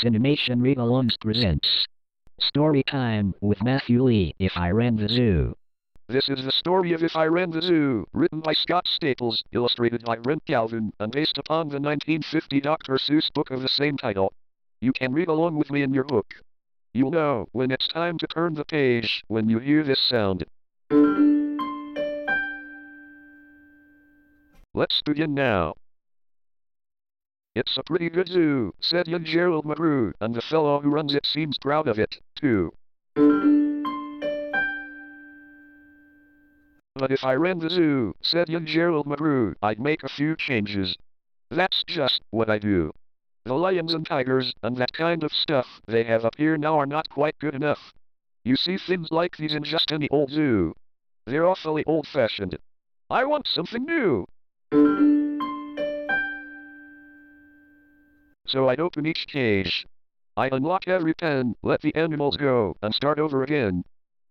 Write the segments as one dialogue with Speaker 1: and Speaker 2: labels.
Speaker 1: Cinemation Regalons presents Story Time with Matthew Lee, If I Ran the Zoo.
Speaker 2: This is the story of If I Ran the Zoo, written by Scott Staples, illustrated by Brent Galvin, and based upon the 1950 Dr. Seuss book of the same title. You can read along with me in your book. You'll know when it's time to turn the page when you hear this sound. Let's begin now. It's a pretty good zoo, said young Gerald McGrew, and the fellow who runs it seems proud of it, too. But if I ran the zoo, said young Gerald McGrew, I'd make a few changes. That's just what I do. The lions and tigers, and that kind of stuff they have up here now are not quite good enough. You see things like these in just any old zoo. They're awfully old-fashioned. I want something new. So I'd open each cage. I'd unlock every pen, let the animals go, and start over again.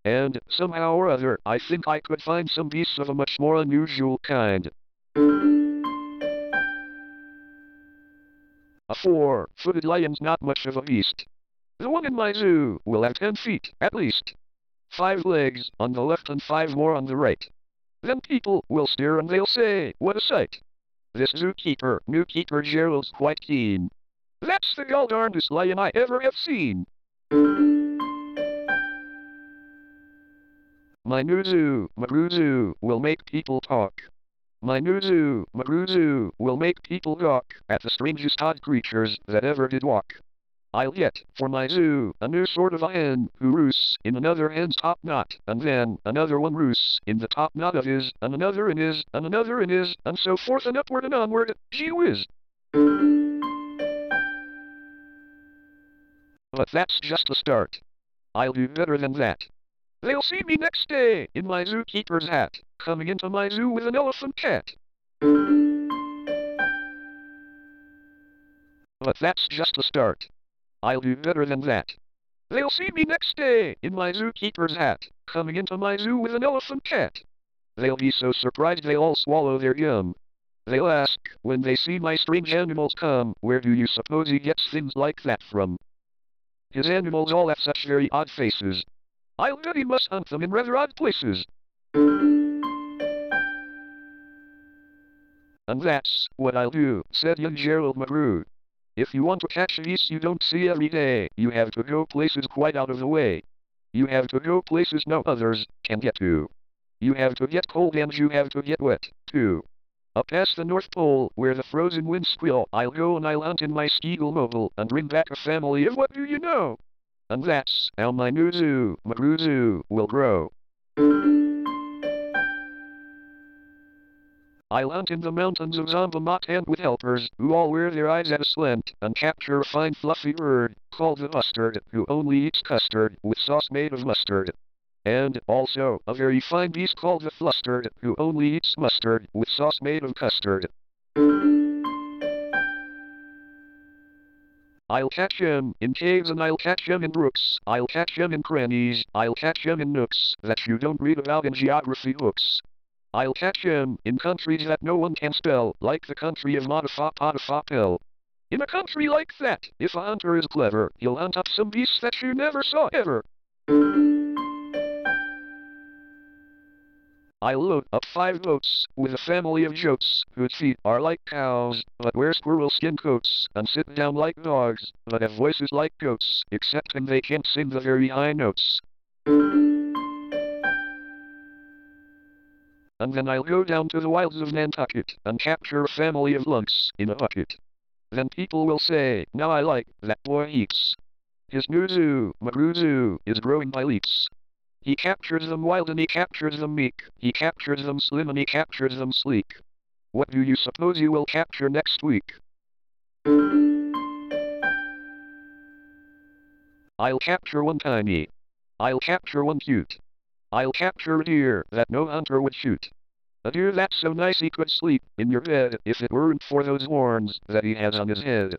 Speaker 2: And, somehow or other, I think I could find some beasts of a much more unusual kind. A 4-footed lion's not much of a beast. The one in my zoo will have 10 feet, at least. 5 legs on the left and 5 more on the right. Then people will stare and they'll say, what a sight. This new keeper Gerald's quite keen. That's the gall-darndest lion I ever have seen. My new zoo, McGrew Zoo, will make people talk. My new zoo, McGrew Zoo, will make people gawk at the strangest odd creatures that ever did walk. I'll get, for my zoo, a new sort of a hen, who roosts in another hen's top knot, and then another one roosts in the top knot of his, and another in his, and another in his, and so forth and upward and onward, gee whiz. But that's just the start. I'll do better than that. They'll see me next day, in my zookeeper's hat, coming into my zoo with an elephant cat. But that's just the start. I'll do better than that. They'll see me next day, in my zookeeper's hat, coming into my zoo with an elephant cat. They'll be so surprised they'll all swallow their gum. They'll ask, when they see my strange animals come, where do you suppose he gets things like that from? His animals all have such very odd faces. I'll bet he must hunt them in rather odd places. And that's what I'll do, said young Gerald McGrew. If you want to catch a beast you don't see every day, you have to go places quite out of the way. You have to go places no others can get to. You have to get cold and you have to get wet, too. Up past the North Pole, where the frozen winds squeal, I'll go and I'll hunt in my Steagle Mobile and bring back a family of what do you know? And that's how my new zoo, McGrew Zoo, will grow. I'll hunt in the mountains of Zombamat and with helpers, who all wear their eyes at a slant, and capture a fine fluffy bird, called the bustard, who only eats custard, with sauce made of mustard. And, also, a very fine beast called the flustard, who only eats mustard, with sauce made of custard. I'll catch 'em in caves and I'll catch 'em in brooks, I'll catch 'em in crannies, I'll catch 'em in nooks that you don't read about in geography books. I'll catch 'em in countries that no one can spell, like the country of Modifopel. In a country like that, if a hunter is clever, he'll hunt up some beasts that you never saw ever. I'll load up 5 boats, with a family of jotes, whose feet are like cows, but wear squirrel skin coats, and sit down like dogs, but have voices like goats, excepting they can't sing the very high notes. And then I'll go down to the wilds of Nantucket, and capture a family of lunks, in a bucket. Then people will say, now I like that boy eats. His new zoo, McGrew Zoo, is growing by leaps. He captures them wild and he captures them meek, he captures them slim and he captures them sleek. What do you suppose you will capture next week? I'll capture one tiny. I'll capture one cute. I'll capture a deer that no hunter would shoot. A deer that's so nice he could sleep in your bed if it weren't for those horns that he has on his head.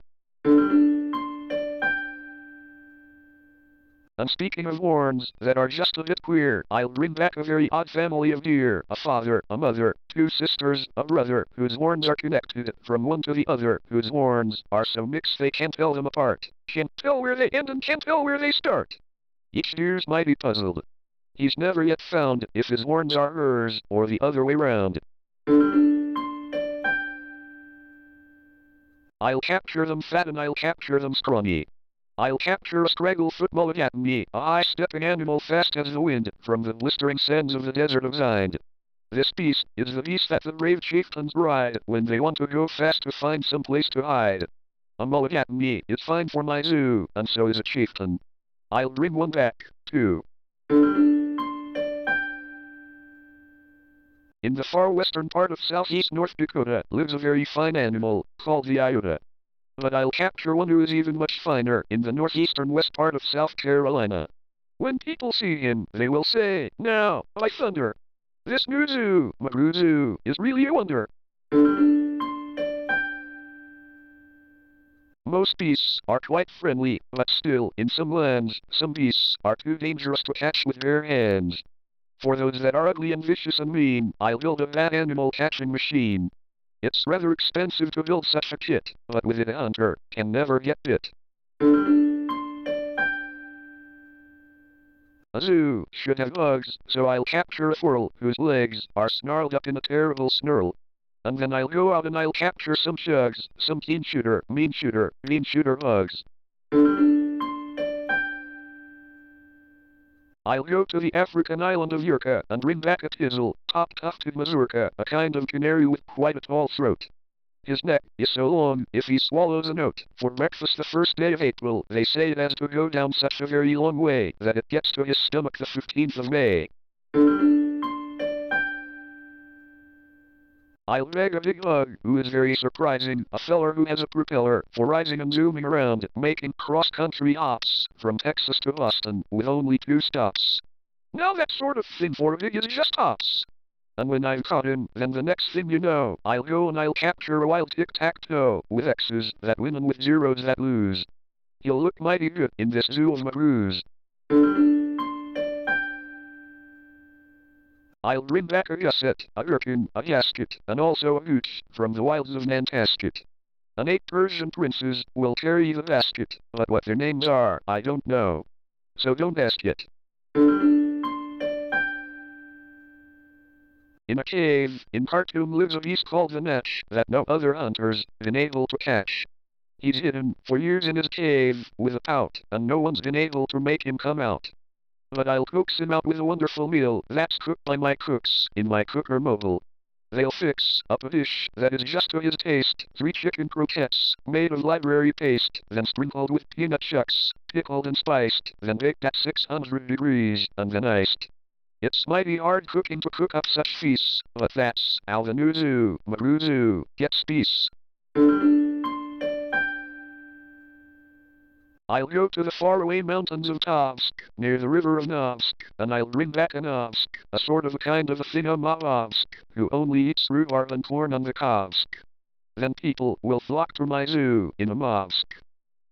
Speaker 2: And speaking of horns that are just a bit queer, I'll bring back a very odd family of deer. A father, a mother, two sisters, a brother, whose horns are connected from one to the other, whose horns are so mixed they can't tell them apart. Can't tell where they end and can't tell where they start. Each deer's mighty puzzled. He's never yet found if his horns are hers or the other way round. I'll capture them fat and I'll capture them scrawny. I'll capture a scraggle-foot mullet at me, a high-stepping animal fast as the wind, from the blistering sands of the desert of Zinde. This beast is the beast that the brave chieftains ride when they want to go fast to find some place to hide. A mullet at me is fine for my zoo, and so is a chieftain. I'll bring one back, too. In the far western part of southeast North Dakota lives a very fine animal, called the iota. But I'll capture one who is even much finer in the northeastern west part of South Carolina. When people see him, they will say, "Now, by thunder, this new zoo, McGrew Zoo, is really a wonder." Most beasts are quite friendly, but still, in some lands, some beasts are too dangerous to catch with bare hands. For those that are ugly and vicious and mean, I'll build a bad animal catching machine. It's rather expensive to build such a kit, but with it a hunter can never get bit. A zoo should have bugs, so I'll capture a squirrel whose legs are snarled up in a terrible snarl. And then I'll go out and I'll capture some chugs, some mean shooter bugs. I'll go to the African island of Yurka and bring back a tizzle, top-tufted mazurka, a kind of canary with quite a tall throat. His neck is so long, if he swallows a note, for breakfast the first day of April, they say it has to go down such a very long way, that it gets to his stomach the 15th of May. I'll beg a big bug, who is very surprising, a feller who has a propeller, for rising and zooming around, making cross-country hops, from Texas to Boston, with only 2 stops. Now that sort of thing for a big is just hops. And when I've caught him, then the next thing you know, I'll go and I'll capture a wild tic-tac-toe, with X's that win and with zeros that lose. He'll look mighty good in this zoo of McGrews. I'll bring back a gusset, a gherkin, a gasket, and also a gooch, from the wilds of Nantasket. And 8 Persian princes will carry the basket, but what their names are, I don't know. So don't ask it. In a cave, in Khartoum lives a beast called the Natch, that no other hunter's been able to catch. He's hidden for years in his cave, with a pout, and no one's been able to make him come out. But I'll coax him out with a wonderful meal that's cooked by my cooks, in my cooker mobile. They'll fix up a dish that is just to his taste, 3 chicken croquettes, made of library paste, then sprinkled with peanut shucks, pickled and spiced, then baked at 600 degrees, and then iced. It's mighty hard cooking to cook up such feasts, but that's how the new zoo, McGrew Zoo, gets peace. I'll go to the faraway mountains of Tomsk, near the river of Novsk, and I'll bring back a Novsk, a sort of a kind of a Thingamavovsk, who only eats rhubarb and corn on the Kovsk. Then people will flock to my zoo in a Movsk.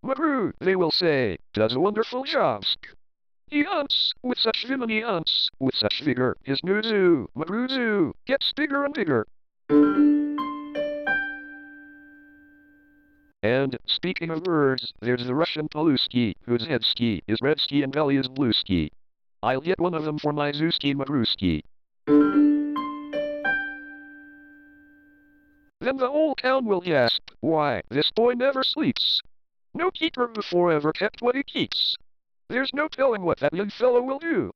Speaker 2: McGrew, they will say, does a wonderful jobsk. He hunts, with such vim and he hunts, with such vigor, his new zoo, McGrew Zoo, gets bigger and bigger. And, speaking of birds, there's the Russian Paluski, whose head ski is red ski and belly is blue ski. I'll get one of them for my Zooski McGrewski. Then the whole town will gasp, why, this boy never sleeps. No keeper before ever kept what he keeps. There's no telling what that young fellow will do.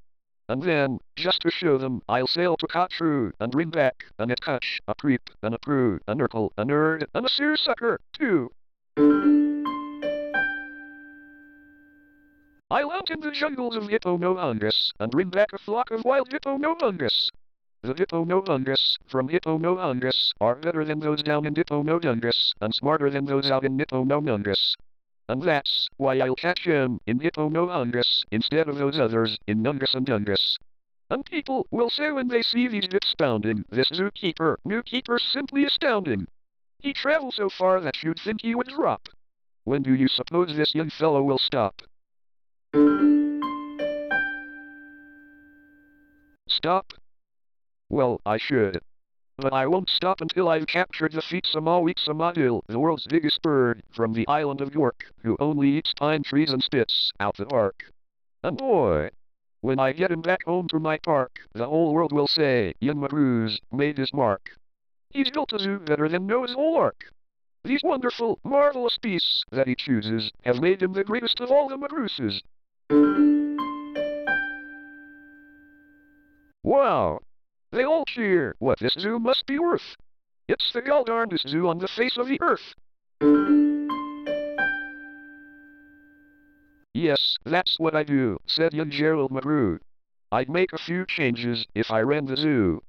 Speaker 2: And then, just to show them, I'll sail to Kotru, and bring back an Etkuch, a creep, and a prude, a nurgle, a nerd, and a seersucker, too. I'll out in the jungles of Hipponohungus, and bring back a flock of wild Hipponohungus. The Hipponohungus from Hipponohungus are better than those down in Hipponohungus, and smarter than those out in Hipponohungus. And that's why I'll catch him in Hipponohungus, instead of those others in Nungus and Dungus. And people will say when they see these hips bounding, this zookeeper, new keeper simply astounding. He travels so far that you'd think he would drop. When do you suppose this young fellow will stop? stop? Well, I should. But I won't stop until I've captured the Feetsamawiksamadil, the world's biggest bird, from the island of York, who only eats pine trees and spits out the bark. And boy, when I get him back home to my park, the whole world will say, young Maroos made his mark. He's built a zoo better than Noah's whole ark. These wonderful, marvelous beasts that he chooses have made him the greatest of all the Marooses. Wow! They all cheer what this zoo must be worth. It's the gall-darndest zoo on the face of the earth. Yes, that's what I do, said young Gerald Maroo. I'd make a few changes if I ran the zoo.